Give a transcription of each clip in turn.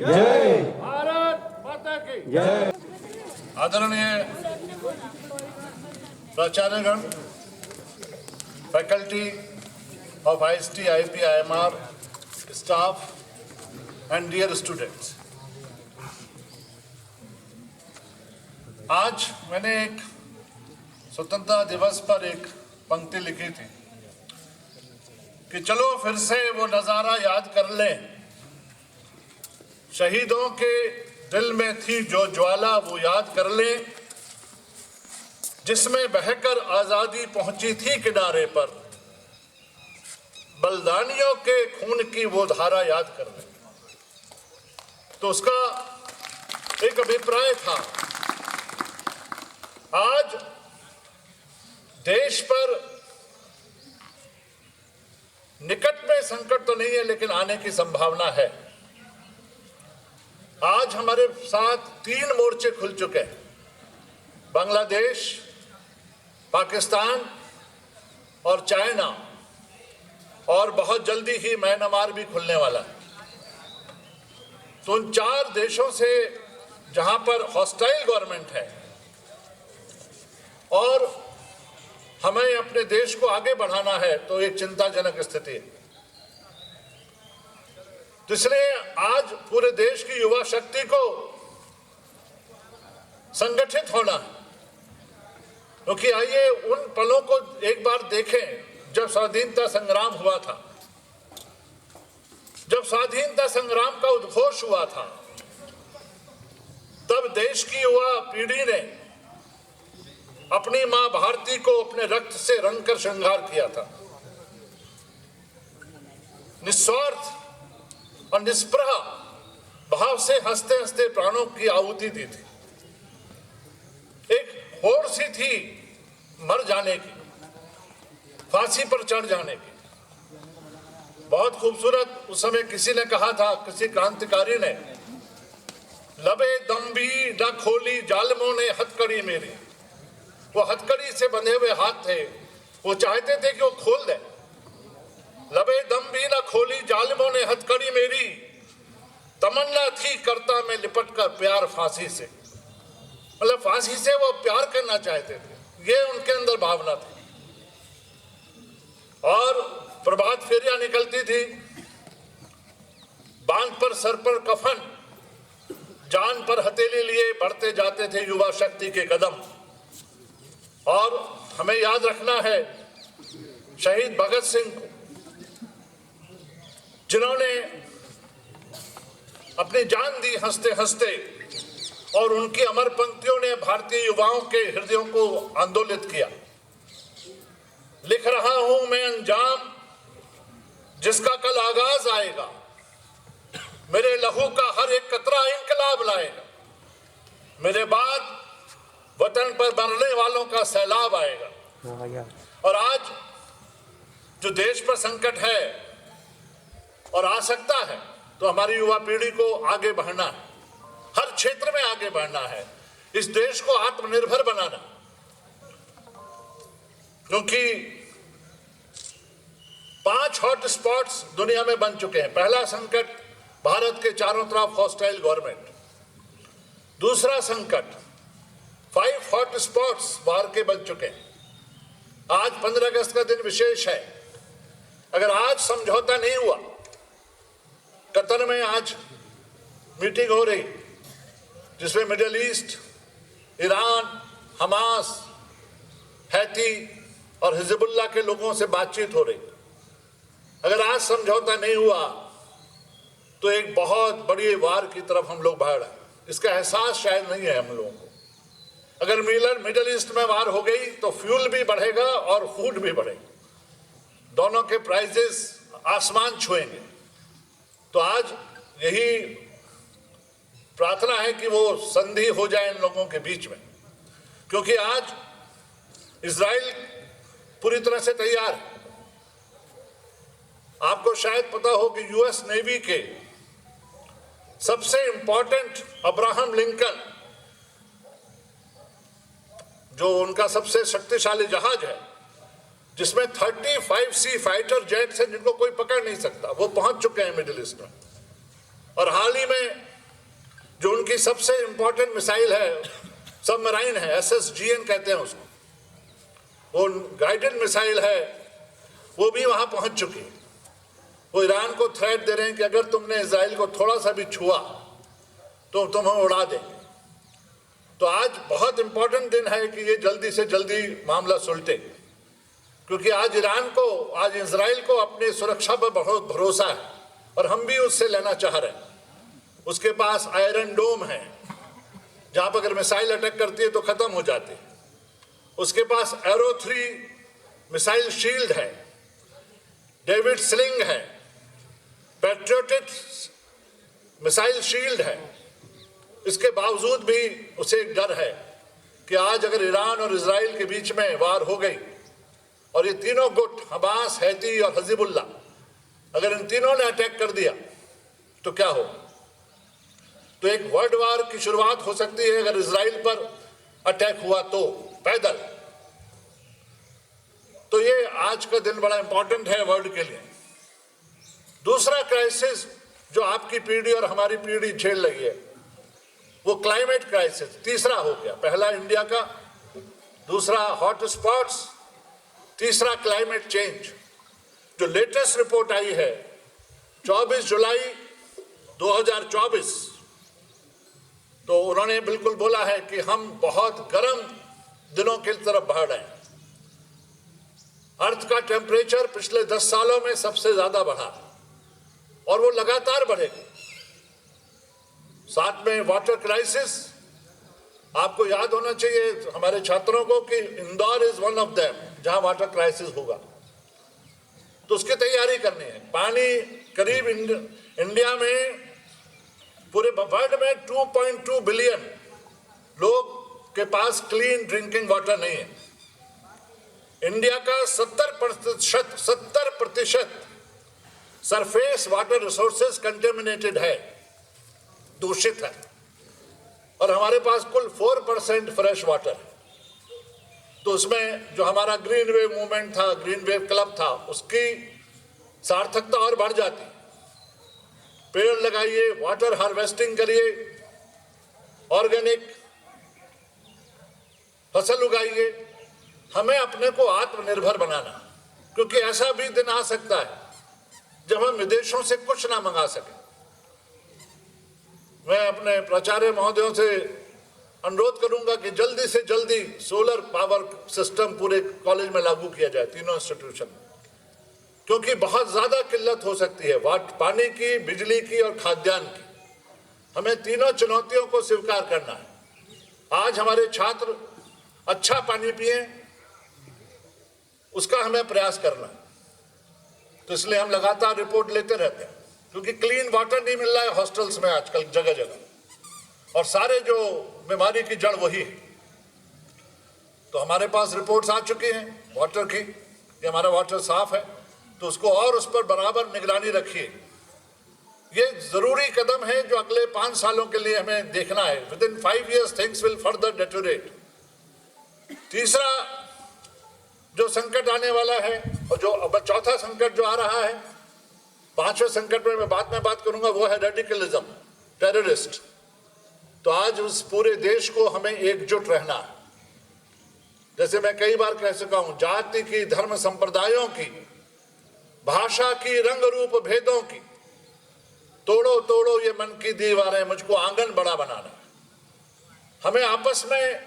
जय। भारत माता की जय। आदरणीय प्राचार्यगण, faculty of IST, IIP, IMR, staff and dear students. आज मैंने एक स्वतंत्रता दिवस पर एक पंक्ति लिखी थी कि चलो फिर से वो नज़ारा याद कर लें, शहीदों के दिल में थी जो ज्वाला वो याद कर लें, जिसमें बहकर आज़ादी पहुंची थी किनारे पर, बलिदानियों के खून की वो धारा याद कर लें। तो उसका एक अभिप्राय था, आज देश पर निकट में संकट तो नहीं है लेकिन आने की संभावना है। आज हमारे साथ 3 मोर्चे खुल चुके हैं, बांग्लादेश, पाकिस्तान और चाइना, और बहुत जल्दी ही म्यांमार भी खुलने वाला है। तो उन 4 देशों से जहां पर हॉस्टाइल गवर्नमेंट है और हमें अपने देश को आगे बढ़ाना है, तो एक चिंताजनक स्थिति है। तो इसलिए आज पूरे देश की युवा शक्ति को संगठित होना है, क्योंकि आइए उन पलों को एक बार देखें जब स्वाधीनता संग्राम हुआ था, जब स्वाधीनता संग्राम का उद्घोष हुआ था, तब देश की युवा पीढ़ी ने अपनी मां भारती को अपने रक्त से रंगकर श्रृंगार किया था, निस्वार्थ और निष्प्रह भाव से हंसते हंसते प्राणों की आहुति दी थी। एक होड़ सी थी मर जाने की, फांसी पर चढ़ जाने की। बहुत खूबसूरत उस समय किसी ने कहा था, किसी क्रांतिकारी ने, लबे दम भी न खोली जालिमों ने हथकड़ी मेरी। वो हथकड़ी से बंधे हुए हाथ थे, वो चाहते थे कि वो खोल दे। लबे दम भी न खोली जालिमों ने हथकड़ी मेरी, तमन्ना थी करता मैं लिपट कर प्यार फांसी से। मतलब फांसी से वो प्यार करना चाहते थे, ये उनके अंदर भावना थी। और प्रभात फेरियां निकलती थी, बांध पर सर पर कफन, जान पर हथेली लिए बढ़ते जाते थे युवा शक्ति के कदम। और हमें याद रखना है शहीद भगत सिंह को, जिन्होंने अपनी जान दी हंसते हंसते, और उनकी अमर पंक्तियों ने भारतीय युवाओं के हृदयों को आंदोलित किया। लिख रहा हूं मैं अंजाम जिसका कल आगाज आएगा, मेरे लहू का हर एक कतरा इंकलाब लाएगा, मेरे बाद वतन पर मरने वालों का सैलाब आएगा। और आज जो देश पर संकट है और आ सकता है, तो हमारी युवा पीढ़ी को आगे बढ़ना है, हर क्षेत्र में आगे बढ़ना है, इस देश को आत्मनिर्भर बनाना। क्योंकि 5 हॉट स्पॉट्स दुनिया में बन चुके हैं। पहला संकट भारत के चारों तरफ हॉस्टाइल गवर्नमेंट, दूसरा संकट 5 हॉट स्पॉट्स बाहर के बन चुके हैं। आज 15 अगस्त का दिन विशेष है। अगर आज समझौता नहीं हुआ, कतर में आज मीटिंग हो रही जिसमें middle east, Iran, Hamas, Haiti और हिजबुल्लाह के लोगों से बातचीत हो रही। अगर आज समझौता नहीं हुआ तो एक बहुत बड़ी वार की तरफ हम लोग बढ़ रहे हैं। इसका एहसास शायद नहीं है हम लोगों को। अगर मिडिल ईस्ट में वार हो गई तो फ्यूल भी बढ़ेगा और फूड भी बढ़ेगा, दोनों के प्राइसेस आसमान छुएंगे। तो आज यही प्रार्थना है कि वो संधि हो जाए इन लोगों के बीच में, क्योंकि आज इजराइल पूरी तरह से तैयार है। आपको शायद पता हो कि यूएस नेवी के सबसे इंपॉर्टेंट अब्राहम लिंकन, जो उनका सबसे शक्तिशाली जहाज है, जिसमें 35C फाइटर जेट्स हैं जिनको कोई पकड़ नहीं सकता, वो पहुंच चुके हैं मिडिल ईस्ट में। और हाल ही में उनकी सबसे इंपॉर्टेंट मिसाइल है, सबमराइन है, SSGN कहते हैं उसको, वो गाइडेड मिसाइल है, वो भी वहां पहुंच चुकी है। वो ईरान को थ्रेट दे रहे हैं कि अगर तुमने इजराइल को थोड़ा सा भी छुआ तो तुम हमें उड़ा देंगे। तो आज बहुत इंपॉर्टेंट दिन है कि ये जल्दी से जल्दी मामला सुलटे, क्योंकि आज ईरान को, आज इजराइल को अपनी सुरक्षा पर बहुत भरोसा है और हम भी उससे लेना चाह रहे हैं। उसके पास आयरन डोम है, जहां पर अगर मिसाइल अटैक करती है तो खत्म हो जाती है। उसके पास एरो 3 मिसाइल शील्ड है, डेविड स्लिंग है, पैट्रियोटिक मिसाइल शील्ड है। इसके बावजूद भी उसे एक डर है कि आज अगर ईरान और इजराइल के बीच में वार हो गई और ये तीनों गुट, हमास, हैती और हिजबुल्ला, अगर इन तीनों ने अटैक कर दिया तो क्या हो? तो एक वर्ल्ड वार की शुरुआत हो सकती है अगर इजराइल पर अटैक हुआ तो, पैदल। तो ये आज का दिन बड़ा इंपॉर्टेंट है वर्ल्ड के लिए। दूसरा क्राइसिस जो आपकी पीढ़ी और हमारी पीढ़ी झेल रही है वो क्लाइमेट क्राइसिस, तीसरा हो गया। पहला इंडिया का, दूसरा हॉट स्पॉट्स, तीसरा क्लाइमेट चेंज। जो लेटेस्ट रिपोर्ट आई है 24 जुलाई 2024, तो उन्होंने बिल्कुल बोला है कि हम बहुत गर्म दिनों की तरफ बढ़ रहे हैं। अर्थ का टेम्परेचर पिछले 10 सालों में सबसे ज्यादा बढ़ा और वो लगातार बढ़ेगा। साथ में वाटर क्राइसिस, आपको याद होना चाहिए हमारे छात्रों को कि Indore is one of them जहां वाटर क्राइसिस होगा, तो उसकी तैयारी करनी है। पानी करीब इंडिया में, पूरे वर्ल्ड में 2.2 बिलियन लोग के पास क्लीन ड्रिंकिंग वाटर नहीं है। इंडिया का 70% सरफेस वाटर रिसोर्सेज कंटेमिनेटेड है, दूषित है, और हमारे पास कुल 4% फ्रेश वाटर है। तो उसमें जो हमारा ग्रीन वेव मूवमेंट था, ग्रीन वेव क्लब था, उसकी सार्थकता और बढ़ जाती। पेड़ लगाइए, वाटर हार्वेस्टिंग करिए, ऑर्गेनिक फसल उगाइए। हमें अपने को आत्मनिर्भर बनाना, क्योंकि ऐसा भी दिन आ सकता है जब हम विदेशों से कुछ ना मंगा सके। मैं अपने प्राचार्य महोदयों से अनुरोध करूंगा कि जल्दी से जल्दी सोलर पावर सिस्टम पूरे कॉलेज में लागू किया जाए, तीनों इंस्टीट्यूशन में, क्योंकि बहुत ज्यादा किल्लत हो सकती है पानी की, बिजली की और खाद्यान्न की। हमें तीनों चुनौतियों को स्वीकार करना है। आज हमारे छात्र अच्छा पानी पिए, उसका हमें प्रयास करना है। तो इसलिए हम लगातार रिपोर्ट लेते रहते हैं, क्योंकि क्लीन वाटर नहीं मिल रहा है हॉस्टल्स में आजकल जगह जगह, और सारे जो बीमारी की जड़ वही है। तो हमारे पास रिपोर्ट्स आ चुकी हैं वाटर की कि हमारा वाटर साफ है, तो उसको और उस पर बराबर निगरानी रखिए। ये जरूरी कदम है जो अगले 5 सालों के लिए हमें देखना है। Within 5 years things will further deteriorate. तीसरा जो संकट आने वाला है, और जो अब चौथा संकट जो आ रहा है, 5वें संकट में मैं बाद में बात करूंगा, वो है रेडिकलिज्म, टेररिस्ट। तो आज उस पूरे देश को हमें एकजुट रहना है। जैसे मैं कई बार कह चुका हूं, जाति की, धर्म संप्रदायों की, भाषा की, रंग रूप भेदों की, तोड़ो तोड़ो ये मन की दीवारें, मुझको आंगन बड़ा बनाना। हमें आपस में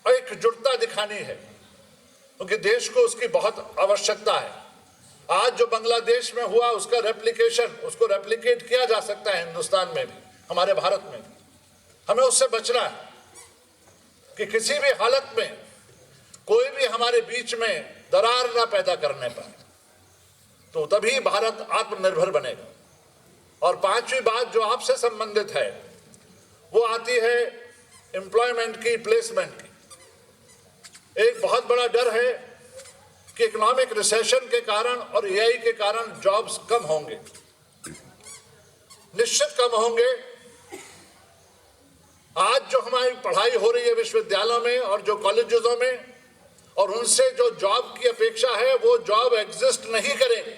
एकजुटता दिखानी है, क्योंकि देश को उसकी बहुत आवश्यकता है। आज जो बांग्लादेश में हुआ उसका रेप्लिकेशन, उसको रेप्लिकेट किया जा सकता है हिंदुस्तान में भी, हमारे भारत में भी। हमें उससे बचना है कि किसी भी हालत में कोई भी हमारे बीच में दरार ना पैदा करने पाए, तो तभी भारत आत्मनिर्भर बनेगा। और 5वीं बात जो आपसे संबंधित है वो आती है एम्प्लॉयमेंट की, प्लेसमेंट की। एक बहुत बड़ा डर है कि इकोनॉमिक रिसेशन के कारण और एआई के कारण जॉब्स कम होंगे, निश्चित कम होंगे। आज जो हमारी पढ़ाई हो रही है विश्वविद्यालयों में और जो कॉलेजों में, और उनसे जो जॉब की अपेक्षा है वो जॉब एग्जिस्ट नहीं करेंगे,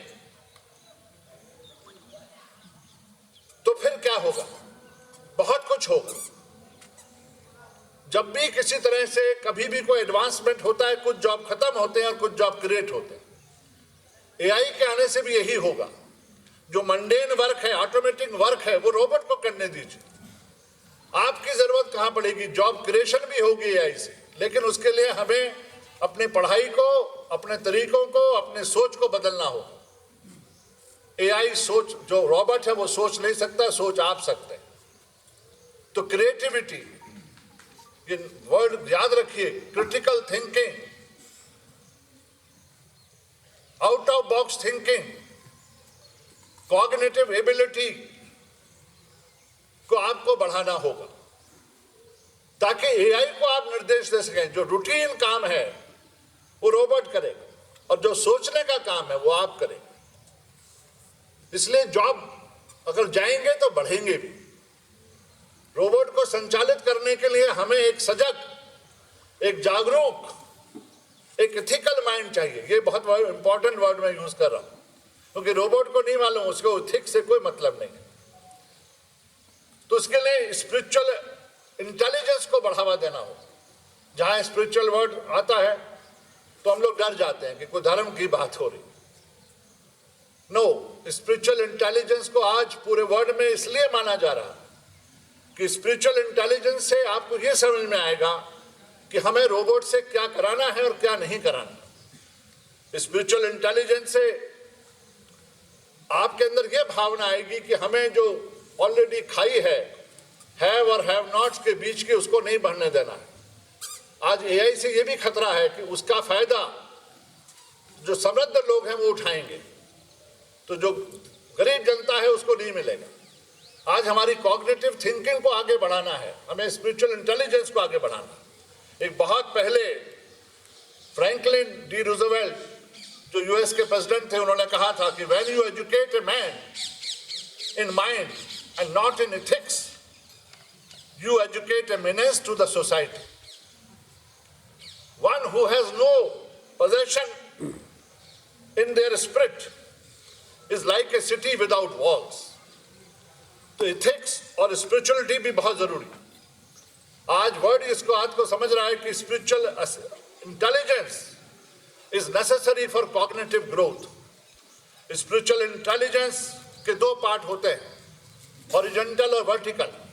तो फिर क्या होगा? बहुत कुछ होगा। जब भी किसी तरह से कभी भी कोई एडवांसमेंट होता है, कुछ जॉब खत्म होते हैं और कुछ जॉब क्रिएट होते हैं। एआई के आने से भी यही होगा। जो मंडेन वर्क है, ऑटोमेटिक वर्क है, वो रोबोट को करने दीजिए। आपकी जरूरत कहां पड़ेगी? जॉब क्रिएशन भी होगी एआई से, लेकिन उसके लिए हमें अपनी पढ़ाई को, अपने तरीकों को, अपने सोच को बदलना होगा। एआई सोच, जो रोबोट है वो सोच नहीं सकता, सोच आप सकते हैं। तो क्रिएटिविटी, ये वर्ड याद रखिए, critical thinking, out of box thinking, cognitive ability को आपको बढ़ाना होगा, ताकि एआई को आप निर्देश दे सकें। जो रूटीन काम है वो रोबोट करेगा और जो सोचने का काम है वो आप करेंगे। इसलिए जॉब अगर जाएंगे तो बढ़ेंगे भी। रोबोट को संचालित करने के लिए हमें एक सजग, एक जागरूक, एक एथिकल माइंड चाहिए। ये बहुत इंपॉर्टेंट वर्ड मैं यूज कर रहा हूं, क्योंकि रोबोट को नहीं मालूम, उसको एथिक्स से कोई मतलब नहीं है। तो उसके लिए स्पिरिचुअल इंटेलिजेंस को बढ़ावा देना हो। जहां स्पिरिचुअल वर्ड आता है तो हम लोग डर जाते हैं कि कोई धर्म की बात हो रही। नो, स्पिरिचुअल इंटेलिजेंस को आज पूरे वर्ल्ड में इसलिए माना जा रहा है कि स्पिरिचुअल इंटेलिजेंस से आपको यह समझ में आएगा कि हमें रोबोट से क्या कराना है और क्या नहीं कराना। स्पिरिचुअल इंटेलिजेंस से आपके अंदर यह भावना आएगी कि हमें जो ऑलरेडी खाई है, हैव और हैव नॉट्स के बीच की, उसको नहीं बढ़ने देना है। आज एआई से यह भी खतरा है कि उसका फायदा जो समृद्ध लोग हैं वो उठाएंगे, तो जो गरीब जनता है उसको नहीं मिलेगा। आज हमारी कॉग्निटिव थिंकिंग को आगे बढ़ाना है, हमें स्पिरिचुअल इंटेलिजेंस को आगे बढ़ाना है। एक बहुत पहले फ्रैंकलिन डी रूजवेल्ट, जो यूएस के प्रेसिडेंट थे, उन्होंने कहा था कि when you educate a man in mind and not in ethics, you educate a menace to the society. One who has no possession in their spirit is like a city without walls. तो ethics और spirituality भी बहुत जरूरी। आज word इसको आज को समझ रहा है कि spiritual intelligence is necessary for cognitive growth. Spiritual intelligence के दो पार्ट होते हैं, horizontal और vertical।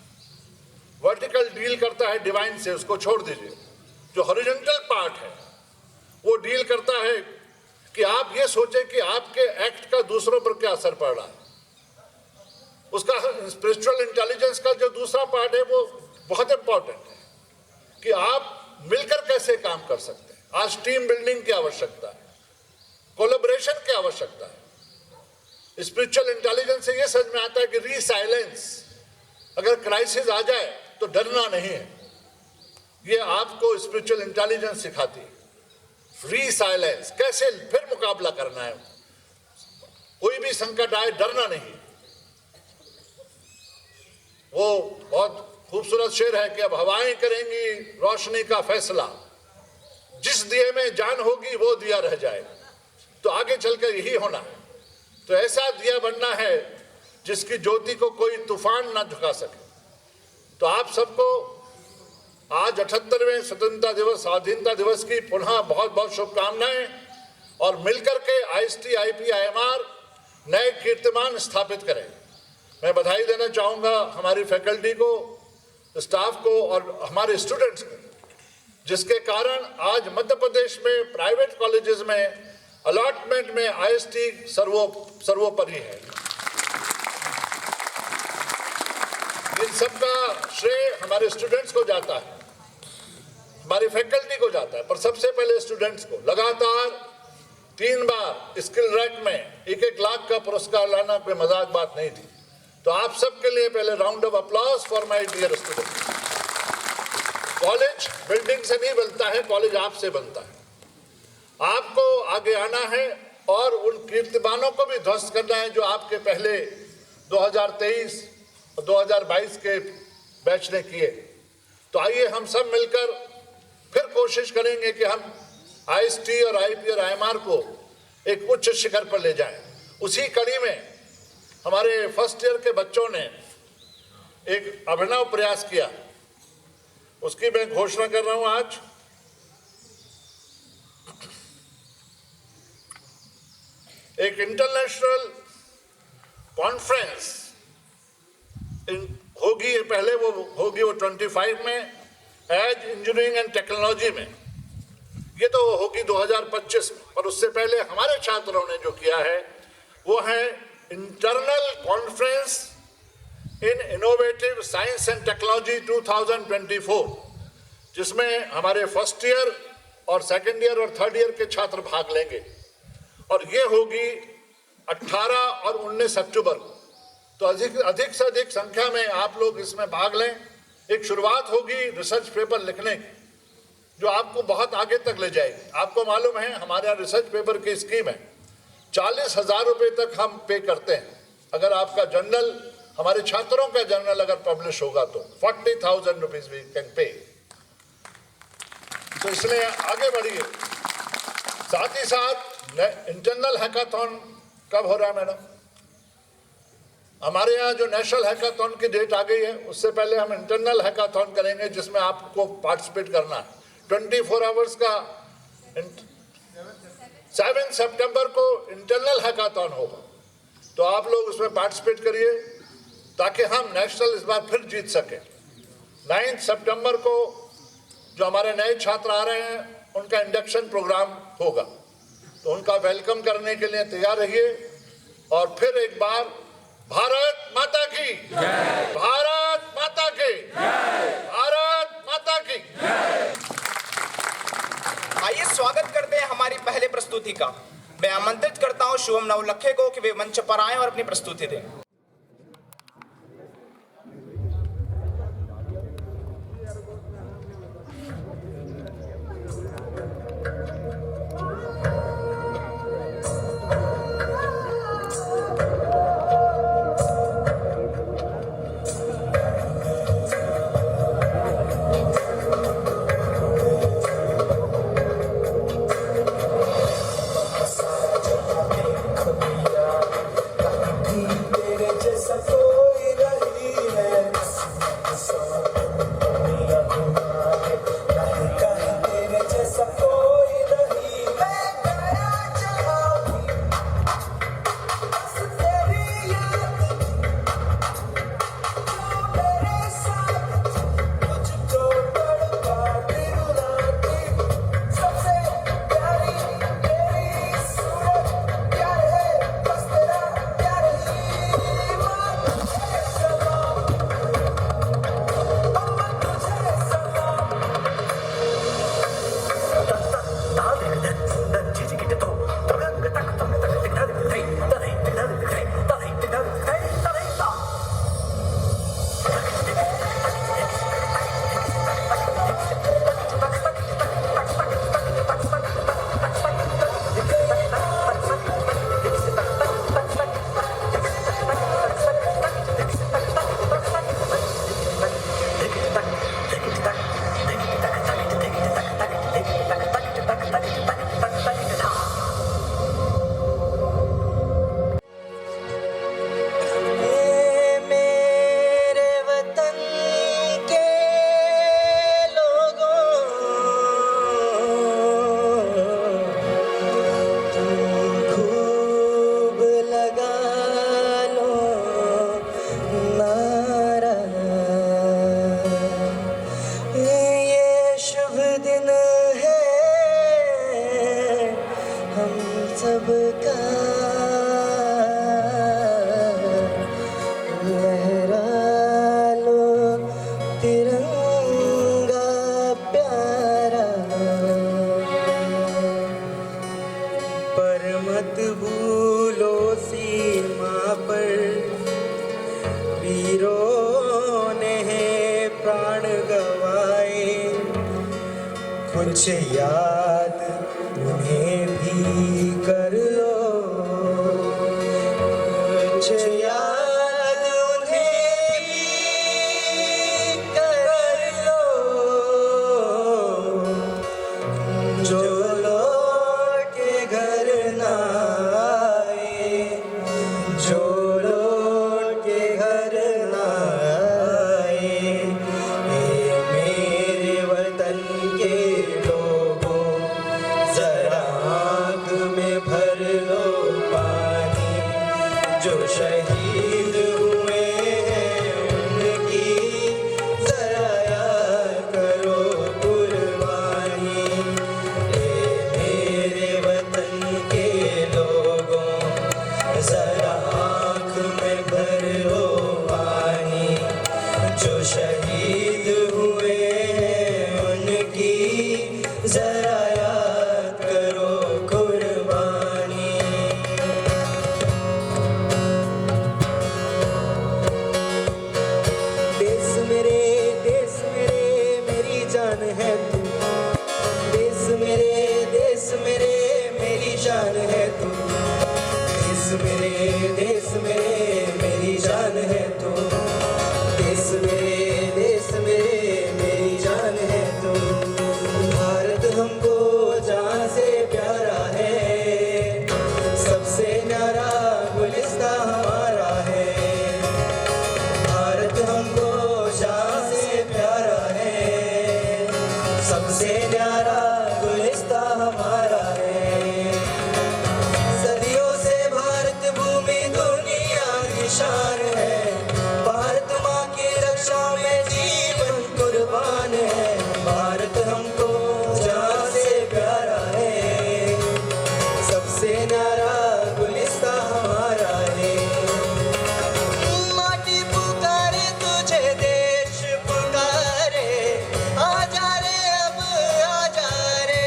वर्टिकल डील करता है डिवाइन से, उसको छोड़ दीजिए। जो हॉरिजॉन्टल पार्ट है वो डील करता है कि आप ये सोचें कि आपके एक्ट का दूसरों पर क्या असर पड़ रहा है। उसका स्पिरिचुअल इंटेलिजेंस का जो दूसरा पार्ट है वो बहुत इंपॉर्टेंट है कि आप मिलकर कैसे काम कर सकते हैं। आज टीम बिल्डिंग की आवश्यकता है, कोलैबोरेशन की आवश्यकता है। स्पिरिचुअल इंटेलिजेंस से ये समझ में आता है कि रीसाइलेंस, अगर क्राइसिस आ जाए तो डरना नहीं है। ये आपको स्पिरिचुअल इंटेलिजेंस सिखाती है। रीसाइलेंस, कैसे फिर मुकाबला करना है, कोई भी संकट आए डरना नहीं। वो बहुत खूबसूरत शेर है कि अब हवाएं करेंगी रोशनी का फैसला, जिस दिए में जान होगी वो दिया रह जाएगा। तो आगे चलकर यही होना है। तो ऐसा दिया बनना है जिसकी ज्योति को कोई तूफान ना झुका सके। तो आप सबको आज 78वें स्वतंत्रता दिवस, स्वाधीनता दिवस की पुनः बहुत बहुत शुभकामनाएं, और मिलकर के आईएसटी, आईपी, आईएमआर नए कीर्तिमान स्थापित करें। मैं बधाई देना चाहूँगा हमारी फैकल्टी को, स्टाफ को और हमारे स्टूडेंट्स को, जिसके कारण आज मध्य प्रदेश में प्राइवेट कॉलेजेस में अलॉटमेंट में आईएसटी सर्वोपरि है। इन सबका श्रेय हमारे स्टूडेंट्स को जाता है, हमारी फैकल्टी को जाता है, पर सबसे पहले स्टूडेंट्स को। लगातार 3 बार स्किल रैंक में 1-1 लाख का पुरस्कार लाना कोई मजाक बात नहीं थी। तो आप सबके लिए पहले round of applause for my dear students. College building से नहीं बनता है, कॉलेज आपसे बनता है। आपको आगे आना है और उन कीर्तिमानों को भी ध्वस्त करना है जो आपके पहले 2023 और 2022 के बैच ने किए। तो आइए हम सब मिलकर फिर कोशिश करेंगे कि हम आईएसटी और आईपी और आईएमआर को एक उच्च शिखर पर ले जाएं। उसी कड़ी में हमारे फर्स्ट ईयर के बच्चों ने एक अभिनव प्रयास किया। उसकी मैं घोषणा कर रहा हूं आज। एक इंटरनेशनल कॉन्फ्रेंस होगी, पहले वो होगी 25 में एज इंजीनियरिंग एंड टेक्नोलॉजी में, ये तो होगी 2025 में। और उससे पहले हमारे छात्रों ने जो किया है वो है internal conference in innovative science and technology 2024, जिसमें हमारे फर्स्ट ईयर और सेकेंड ईयर और थर्ड ईयर के छात्र भाग लेंगे। और ये होगी 18 और 19 अक्टूबर को। तो अधिक से अधिक संख्या में आप लोग इसमें भाग लें। एक शुरुआत होगी रिसर्च पेपर लिखने की, जो आपको बहुत आगे तक ले जाएगी। आपको मालूम है हमारे यहाँ रिसर्च पेपर की स्कीम है, 40,000 रुपये तक हम पे करते हैं। अगर आपका जर्नल, हमारे छात्रों का जर्नल अगर पब्लिश होगा तो 40,000 रुपीज वी कैन पे। तो इसलिए आगे बढ़िए। साथ ही साथ इंटरनल हैकाथॉन कब हो रहा है मैडम? हमारे यहाँ जो नेशनल हैकाथॉन की डेट आ गई है, उससे पहले हम इंटरनल हैकाथॉन करेंगे, जिसमें आपको पार्टिसिपेट करना है। 24 आवर्स का 7 सितंबर को इंटरनल हैकाथॉन होगा। तो आप लोग उसमें पार्टिसिपेट करिए ताकि हम नेशनल इस बार फिर जीत सकें। 9 सितंबर को जो हमारे नए छात्र आ रहे हैं उनका इंडक्शन प्रोग्राम होगा, तो उनका वेलकम करने के लिए तैयार रहिए। और फिर एक बार भारत माता की जय, भारत माता की जय, भारत माता की जय। आइए स्वागत करते हैं हमारी पहले प्रस्तुति का। मैं आमंत्रित करता हूं शुभम नवलखे को कि वे मंच पर आएं और अपनी प्रस्तुति दें। कुछ याद उन्हें भी कर लो, कुछ याद उन्हें भी कर लो, जो लौट के घर ना आए, जो लौट के घर ना आए। मेरे सबसे न्यारा गुलिस्ता हमारा है। सदियों से भारत भूमि दुनिया की शान है। भारत माँ की रक्षा में जीवन कुर्बान है। भारत हमको जान से प्यारा है। सबसे न्यारा गुलिस्ता हमारा है। माटी पुकारे तुझे, देश पुकारे, आजा रे अब आजा रे।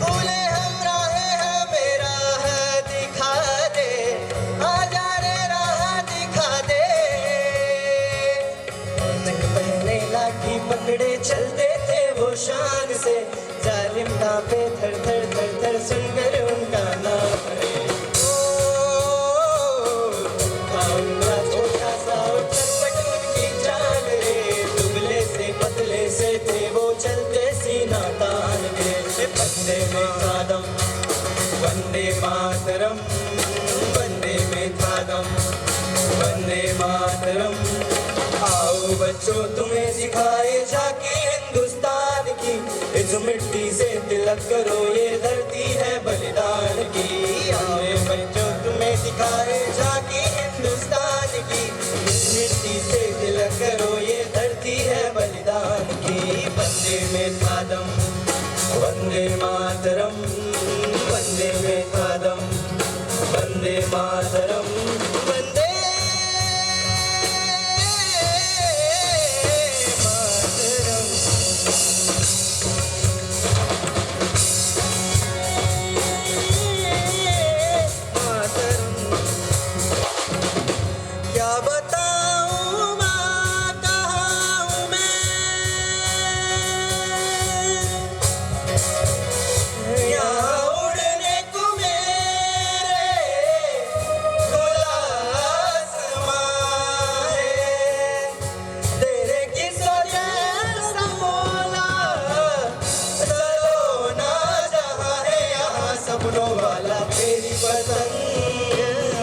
भूले हम राहें हमें राह दिखा दे, आजा रे राह दिखा दे। पहले लाठी पकड़े चलते थे वो शान से, जालिम कांपे थर थर थर थर सुनकर उनका नाम रे। उनका छोटा सा चटपट उनकी चाल रे। दुबले से पतले से थे वो चलते सीना तान के। वंदे में था दम, वंदे मातरम, वंदे में था दम, वंदे मातरम। आओ बच्चों तुम्हें सिखाए झांकी हिंदुस्तान की, इस मिट्टी से तिलक करो ये धरती है बलिदान की। आओ बच्चों तुम्हें सिखाए झांकी हिंदुस्तान की, इस मिट्टी से तिलक करो ये धरती है बलिदान की। वंदे में था दम, वंदे मातरम, वंदे में था दम, वंदे मातरम, वंदे क्या बताऊं माँ कहाँ हूँ मैं, यहाँ उड़ने को मेरे खुला आसमां है। तेरे किस्सों जैसा मौला सलोना जहाँ है, यहाँ सपनों वाला तेरी पसंद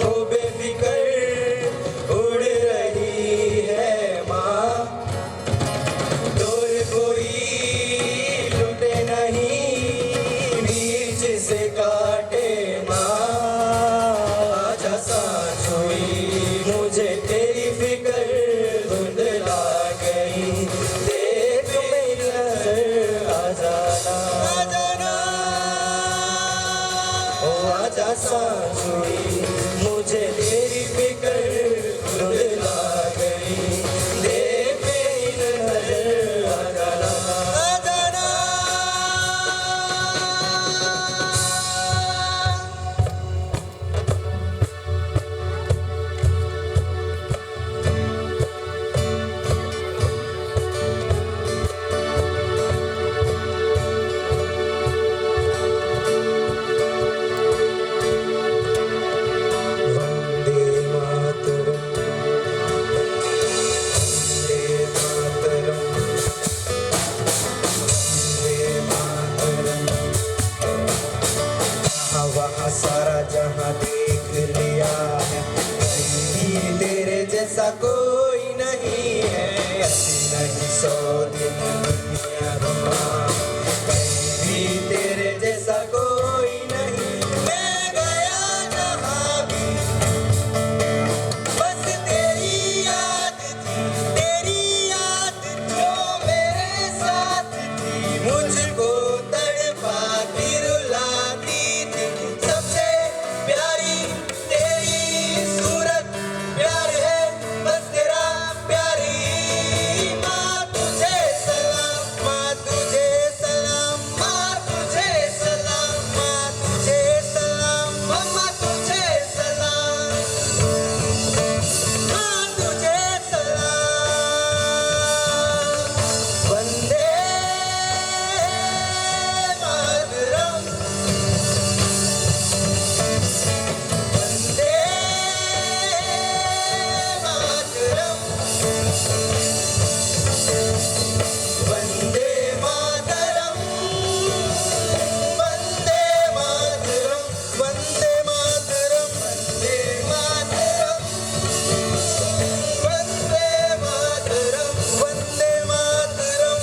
वो बेफिक्र उड़ रही है माँ। दूर कोई लुटे नहीं बीच से काटे माँ। आजा सांस हुई मुझे तेरी फिक्र धुंधला गई, देख मेरी नजर आ जाना, आ जाना। ओ आजा सांस हुई मुझे तेरी फिक्र धुंधला गई, देख मेरी नजर आ जाना, आ जाना। वंदे मातरम, वंदे मातरम, वंदे मातरम। वहाँ सारा जहाँ देख लिया है, कहीं तेरे जैसा कोई नहीं है। अस्सी नहीं 100 दिन दुनिया घुमा, कहीं तेरे जैसा कोई नहीं। मैं गया जहाँ भी बस तेरी याद थी, तेरी याद जो मेरे साथ थी, मुझको तड़पाती रुलाती थी। सबसे प्यारी तेरी सूरत, प्यार है बस तेरा प्यारी। माँ तुझे सलाम, माँ तुझे सलाम, माँ तुझे सलाम, माँ तुझे सलाम, मम्मा तुझे सलाम, माँ तुझे सलाम। वंदे मातरम, वंदे मातरम, वंदे मातरम, वंदे मातरम, वंदे मातरम, वंदे मातरम, वंदे मातरम, वंदे मातरम।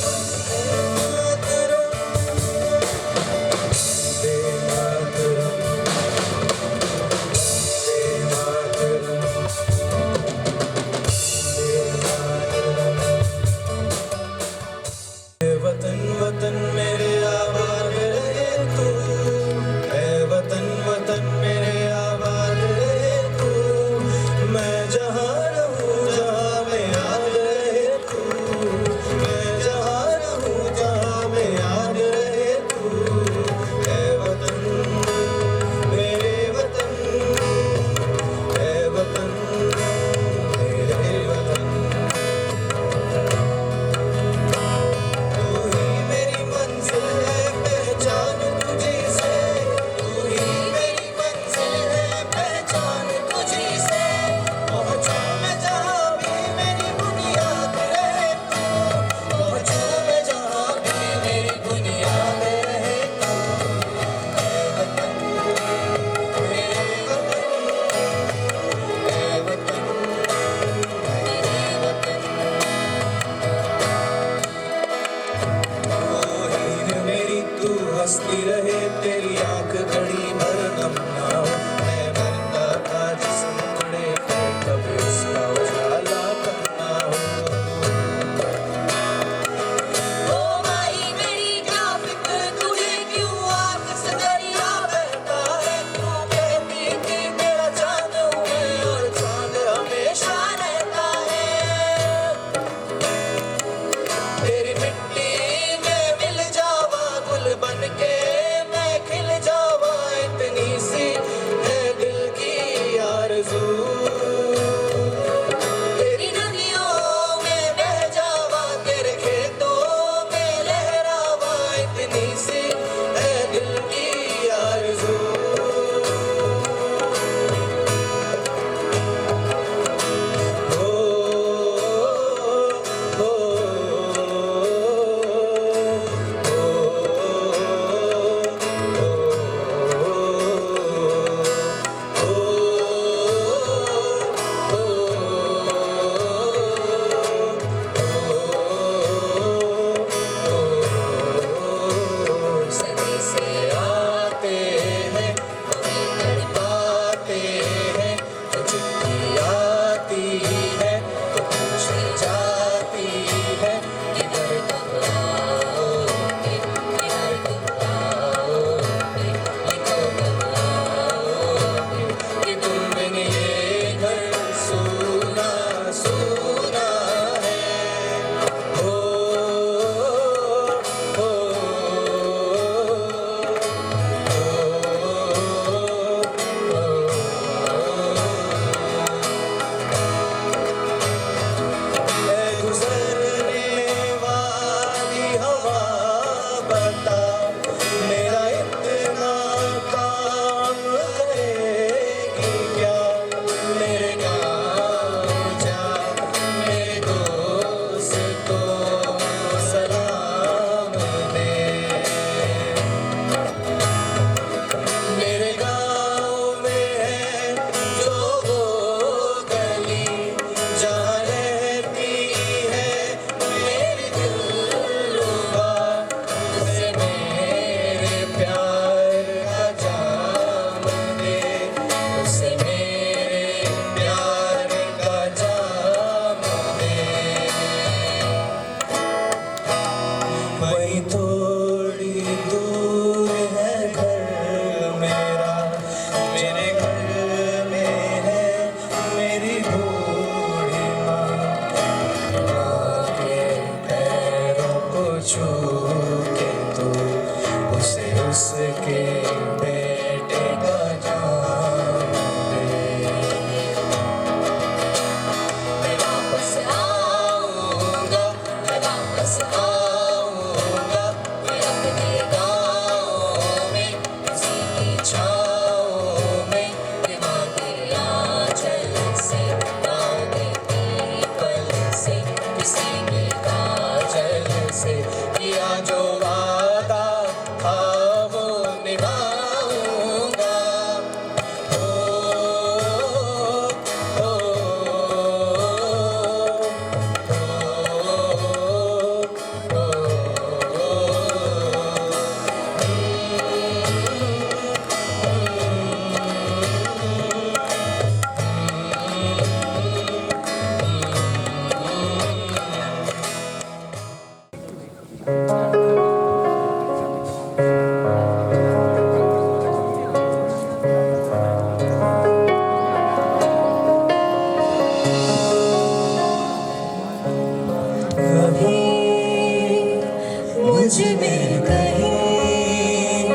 मुझ में कहीं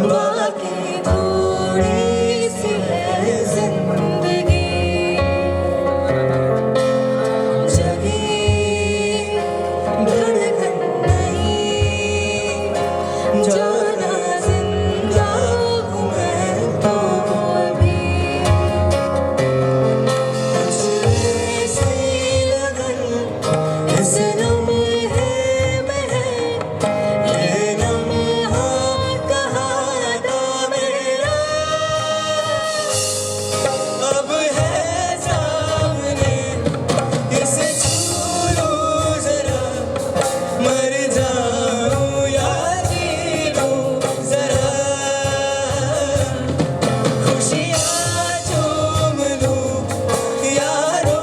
बाकी थोड़ी सी है जिंदगी जगी धड़कन नहीं जाना जिंदा हूँ मैं तो अभी कुछ ऐसी लगन इस लम्हे में है ये लम्हा कहाँ था मेरा अब है सामने इसे छू लूं जरा मर जाऊं या जी लूं जरा खुशियाँ चूम लूं या रो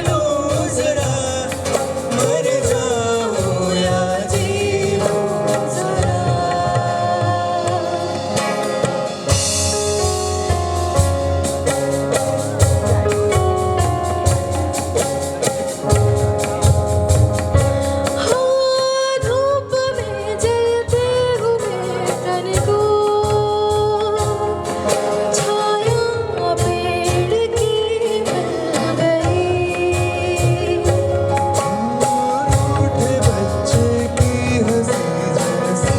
लूं जरा मर जाऊं या जी लूं जरा धूप में जलते हुए तन को छाया पेड़ की मिल गई रूठे बच्चे की हंसी जैसे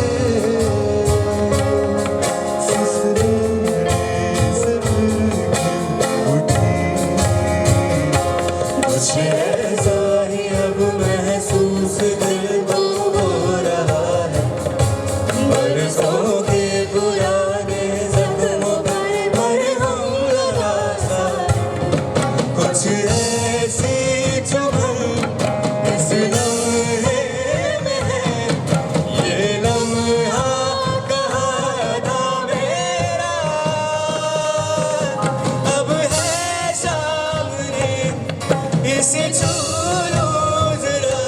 ससुरे कुछ ऐसा ही अब महसूस दिल को हो रहा है बरसों के पुराने जख्मों पर मरहम लगा सा कुछ ऐसी चुभन इस लम्हे में है ये लम्हा कहाँ था मेरा अब है सामने इसे छू लो जरा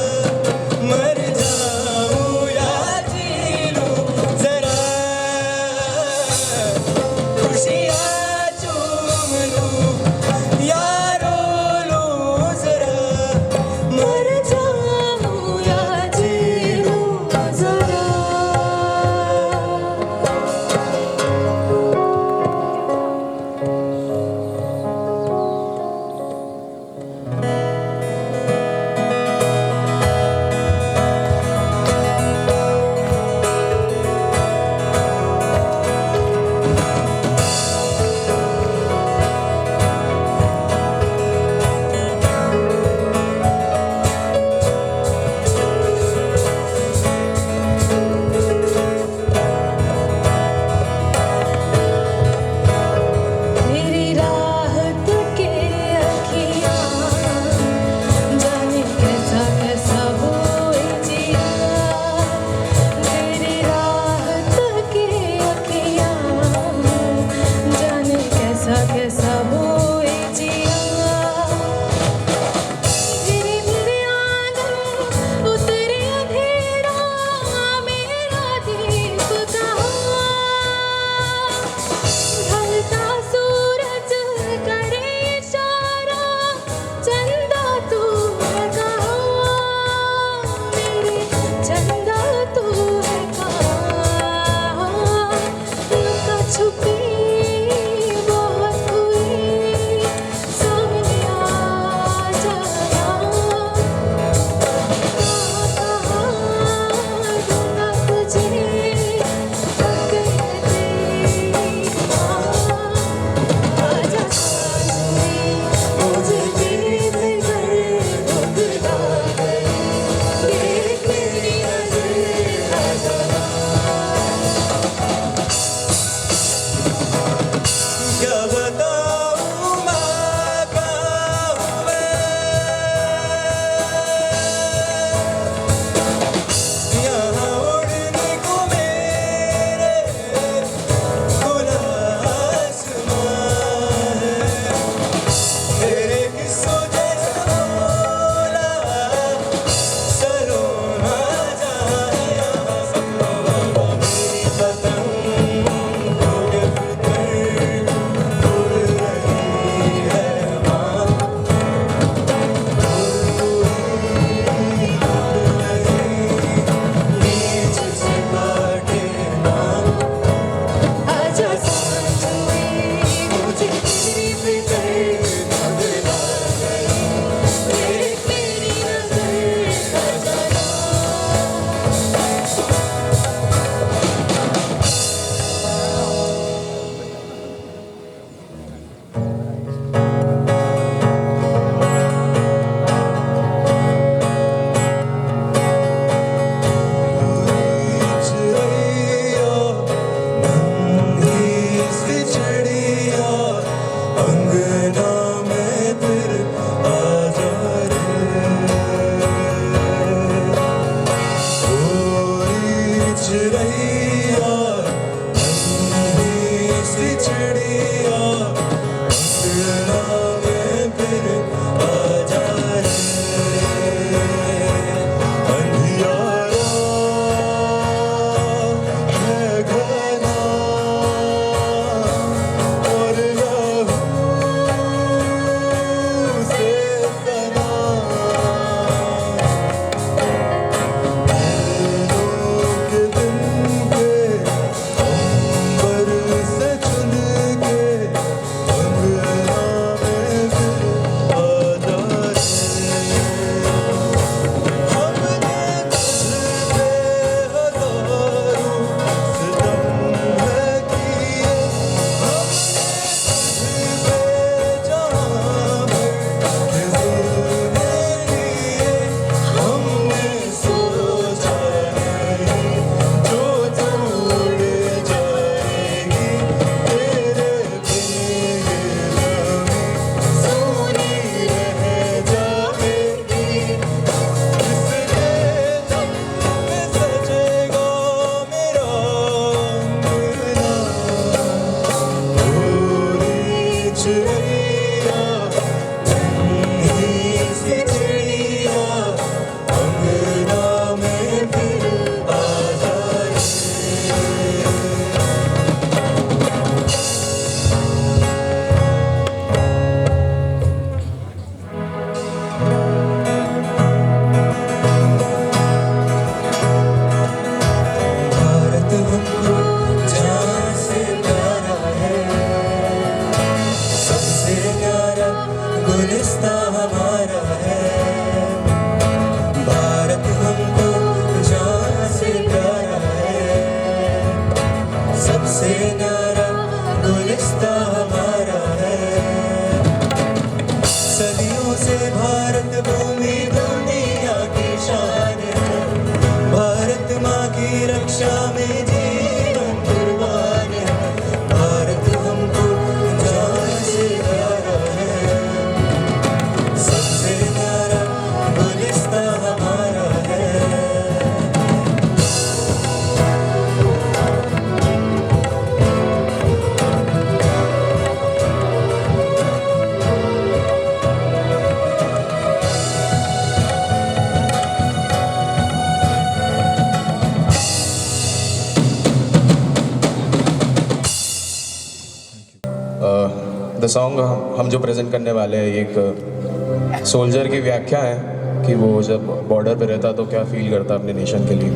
द सॉन्ग हम जो प्रेजेंट करने वाले हैं एक सोल्जर की व्याख्या है कि वो जब बॉर्डर पे रहता तो क्या फील करता अपने नेशन के लिए।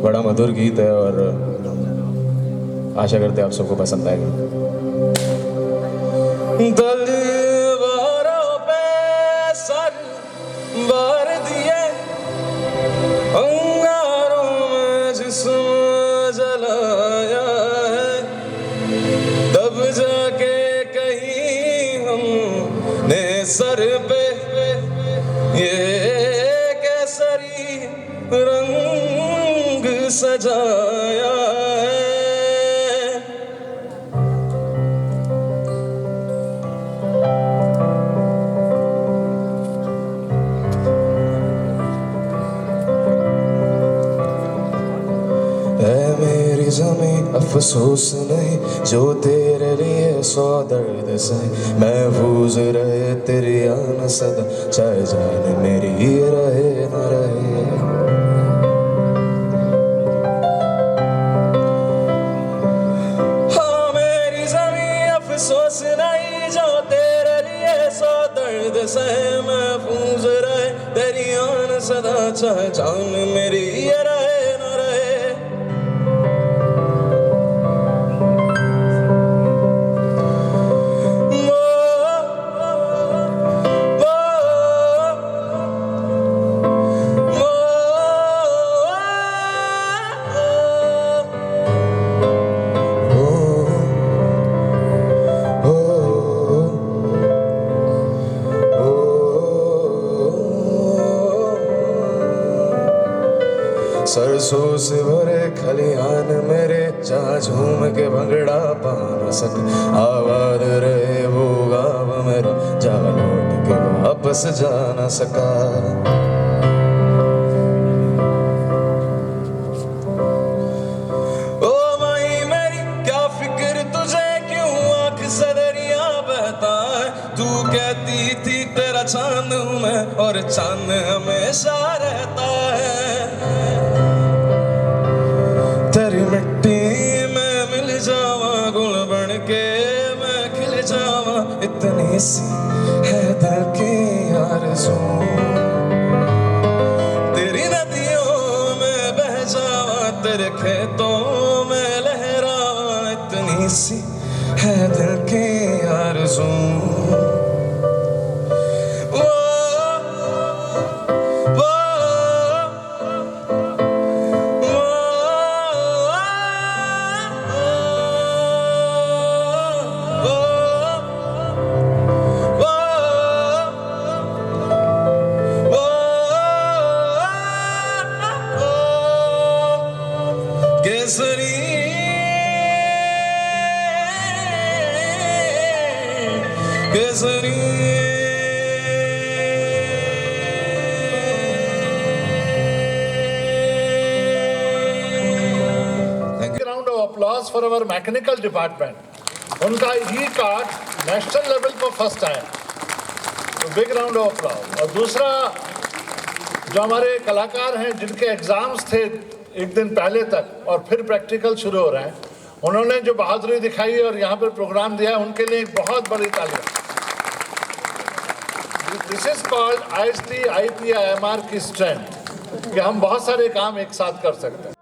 बड़ा मधुर गीत है और आशा करते हैं आप सबको पसंद आएगा। तलवारों पे सर वार दिए, अंगारों में जिस्म जलाया है, तब जाके कहीं हमने सर पे ये केसरी रंग सजाया है। मेरी ज़मीं अफसोस नहीं जो तेरे लिए 100 दर्द से महफूज रहे तेरी आन सदा, चाहे जान मेरी रहे न रहे। हाँ मेरी ज़मीं अफसोस नहीं जो तेरे लिए 100 दर्द से महफूज रहे तेरी आन सदा, चाहे जान मेरी रहे न रहे। सरसों से भरे खलिहान मेरे, जहाँ झूम के भंगड़ा पा न सक, आबाद रहे वो गाँव मेरा जहाँ लौट के वापस जा न सका। ओ माई मेरी क्या फिक्र तुझे, क्यों आँख से दरिया बहता है, तू कहती थी तेरा चांद हूँ मैं और चांद हमेशा रहता है। तेरी मिट्टी में मिल जावा गुल बन के मैं खिल जावा, इतनी सी है दिल की आरज़ू। तेरी नदियों में बह जावा तेरे खेतों में लहरावा, इतनी सी है दिल की आरज़ू। Kesari Kesari round of applause for our mechanical department. उनका ई कार्ड नेशनल लेवल पर फर्स्ट आया, तो बिग राउंड ऑफ अप्लॉज। और दूसरा जो हमारे कलाकार हैं जिनके एग्जाम्स थे एक दिन पहले तक और फिर प्रैक्टिकल शुरू हो रहे हैं, उन्होंने जो बहादुरी दिखाई और यहाँ पर प्रोग्राम दिया, उनके लिए एक बहुत बड़ी तालियां। This is called IST IPIMR की स्ट्रेंथ कि हम बहुत सारे काम एक साथ कर सकते हैं।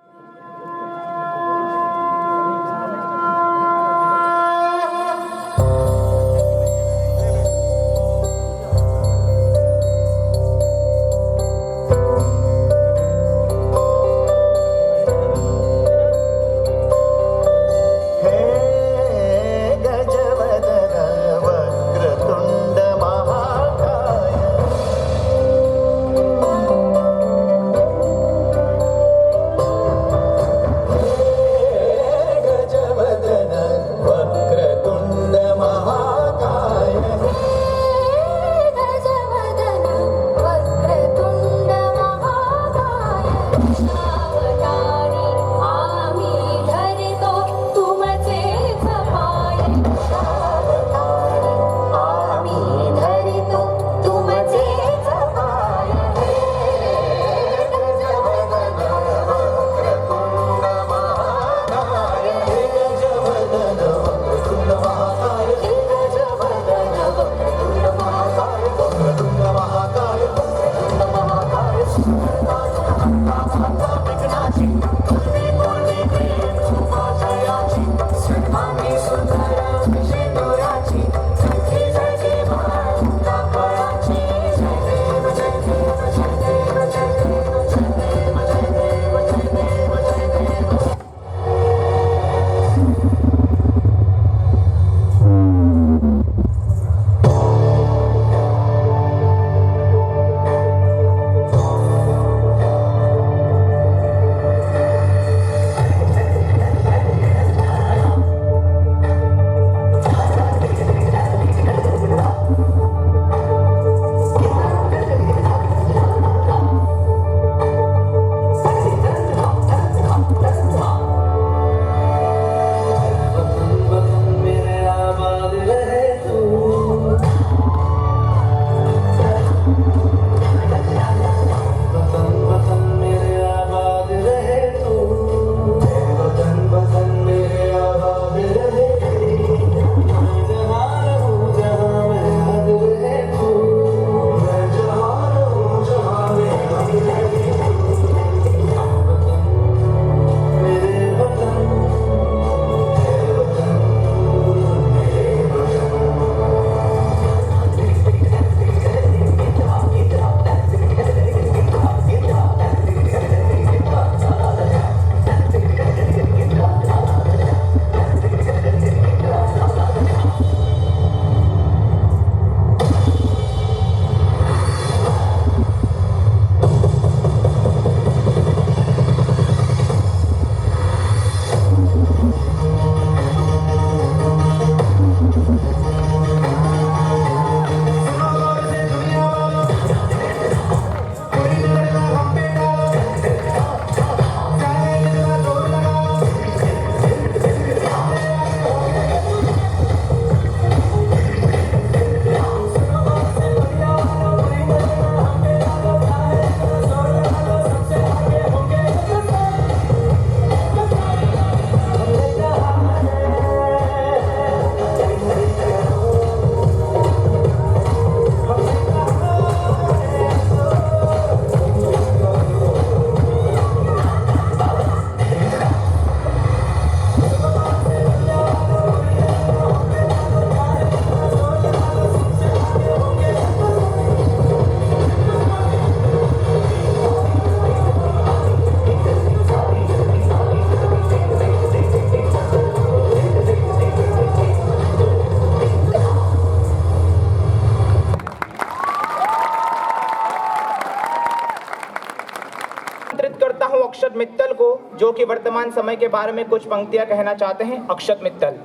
आमंत्रित करता हूं अक्षत मित्तल को, जो कि वर्तमान समय के बारे में कुछ पंक्तियां कहना चाहते हैं। अक्षत मित्तल।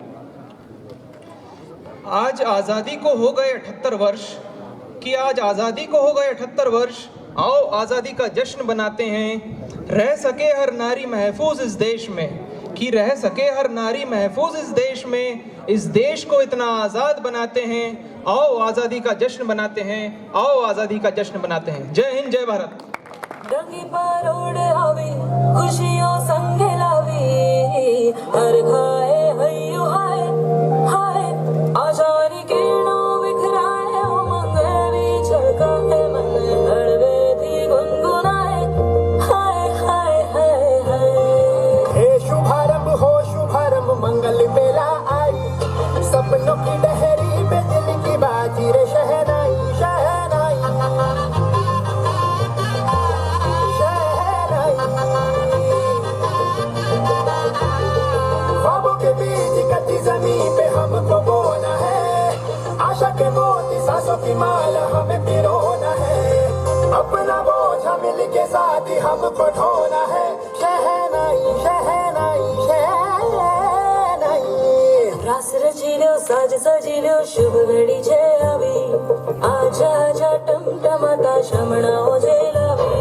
आज आज़ादी को हो गए 78 वर्ष कि आज आज़ादी को हो गए 78 वर्ष। आओ आज़ादी का जश्न बनाते हैं। रह सके हर नारी महफूज इस देश में, कि रह सके हर नारी महफूज इस देश में। इस देश को इतना आज़ाद बनाते हैं। आओ आज़ादी का जश्न बनाते हैं। आओ आज़ादी का जश्न बनाते हैं। जय हिंद, जय भारत। डगी पारोड़ आवे खुशियों संग लावे, हर खाए हय्यू हाय हाय। आजारी किरणों बिखराए उमंग भी छलकाए, मन हड़वे थी गुनगुनाए हाय हाय हाय हाय। हे शुभारंभ हो शुभारंभ, मंगल बेला आई। सपनों की डहरी पे दिल की बाजी रे शहनाई शहनाई ख्वाबों के बीच कच्ची जमीन पे हमको बोना है। आशा के मोती सांसों की माला हमें पिरोना है। अपना बोझ मिल के साथ ही हमको ढोना है। शहनाई शहनाई शहनाई। रास रचिलो साज सजिलो शुभ घड़ी छे अभी। आजा आजा टमटमाता शमणा ओझे लावी।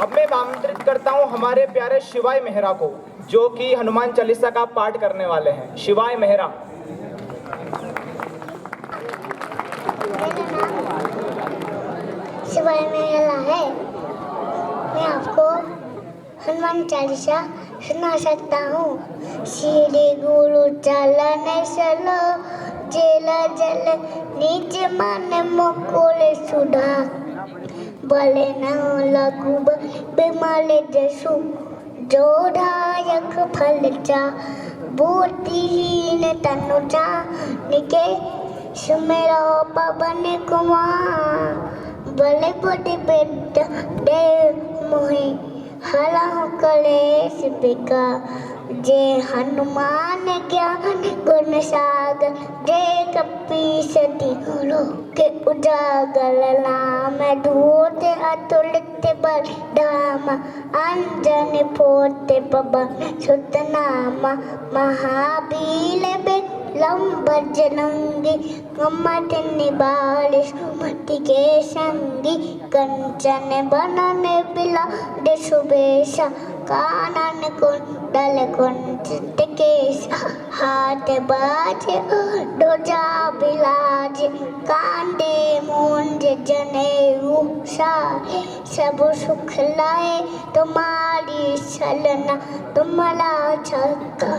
अब मैं आमंत्रित करता हूँ हमारे प्यारे शिवाय मेहरा को, जो कि हनुमान चालीसा का पाठ करने वाले हैं। शिवाय मेहरा। शिवाय मेहरा है। मैं आपको हनुमान चालीसा सुना सकता हूँ। श्री गुरु चलन चलो, जेल जल नीच मन मुकुल सुधा, भले न लगु बिमल जसु, जोधायक फल चा, बुद्धिहीन तनु जानिके, सुमेरो पवन कुमार, भले बुद्धि विद्या दे मोहि, हरहु कलेश विकार, जय हनुमान ज्ञान गुण सागर, जय कपीस तिहुँ के उजागर, राम दूत अतुलित बल धामा, अंजनी पुत्र पवन सुत नामा, महाबीर विक्रम बजरंगी, कुमति निवार सुमति के संगी, कंचन बरन बिराज सुबेसा, कानन कुंडल कुंचित केसा, हाथ बाजे ध्वजा बिराजे, कांधे मूंज जनेऊ साजे, सब सुख लाए तुम्हारी सलना, तुम्हारा छक्का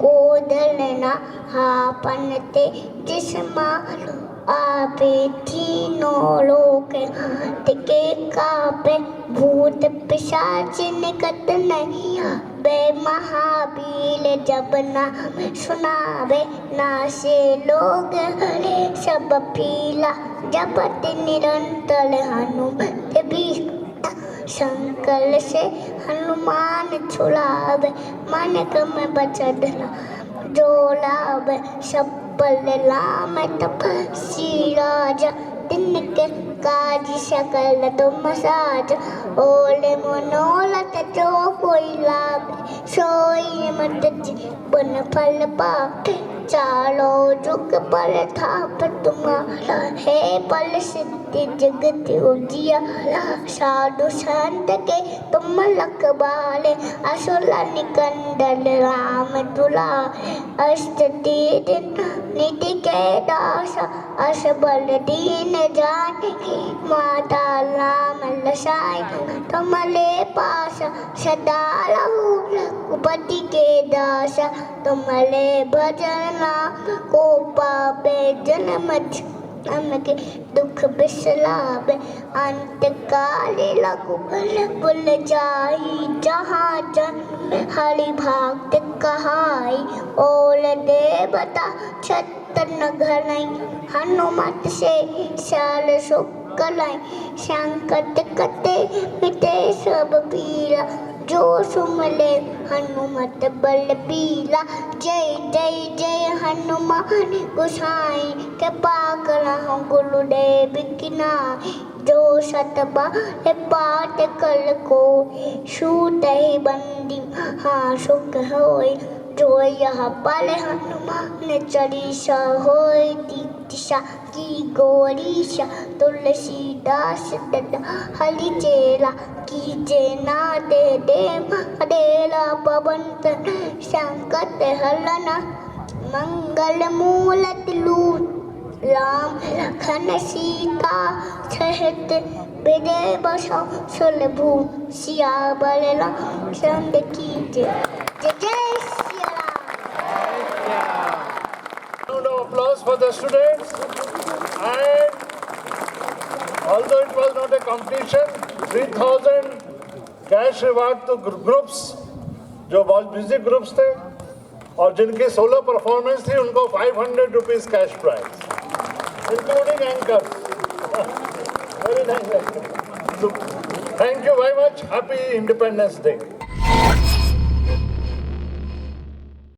को दलना, हापन ते जिस मालो आपे तीनों लोक हाथ के कापे, भूत पिशाच निकट नहीं बे, महाबीर जब नाम सुनावे, नासे लोग हरे सब पीला, जपत निरंतर हनुमत भी, संकल से हनुमान छुड़ावे, मन क्रम बचदना जोड़ावे, सब बल राम तपस्वी राजा, तिनके काज सकल तुम साज, ओले मनोरथ जो कोई लाभ, सोई मत जीवन फल पावे, चारों जुग पर थाप तुम्हारा, हे बल सिद्धि जगत उजियारा, साधु संत के तुम रखवाले, असुर निकंदन राम दुलारे, अष्ट निधि के दासा, असबल दीन जानकी, माता राम लसाई तुम्हारे पास, सदा रहू रघुपति के दासा, तुम्हारे भजन को पावे जन्म के दुख बिसरावे, अंत काले लघु भुल जाई, जहाँ जन हरि भक्त कहाई, ओल देवता छतन घरई, हनुमत से साल सुख लाई, संकट कटे मिटे सब पीरा, जो सुमले हनुमत बल बीरा, जय जय जय हनुमान गोसाई, कृपा करहु गुरुदेव की नाई, जो सतबार पाठ कर को, सूत ही बंदी हाँ सुख होय, जो यह पल हनुमान चालीसा होय, दीक्षा की गौरीशा, तुलसीदास ददा हरि चेला, कीजे ना दे डेरा पवन तन, संकट हरना मंगल मूलत लूट, राम लखन सीता सहित विजय बसो सुलभू, सियावर रामचंद्र की जय, जय जय Shri Ram. Round of applause for the students. And although it was not a competition, 3000 cash reward to groups जो बहुत बिजी ग्रुप्स थे और जिनकी सोलो परफॉर्मेंस थी उनको 500 rupees cash prize, including anchors. Very nice. Thank you very much. Happy independence day.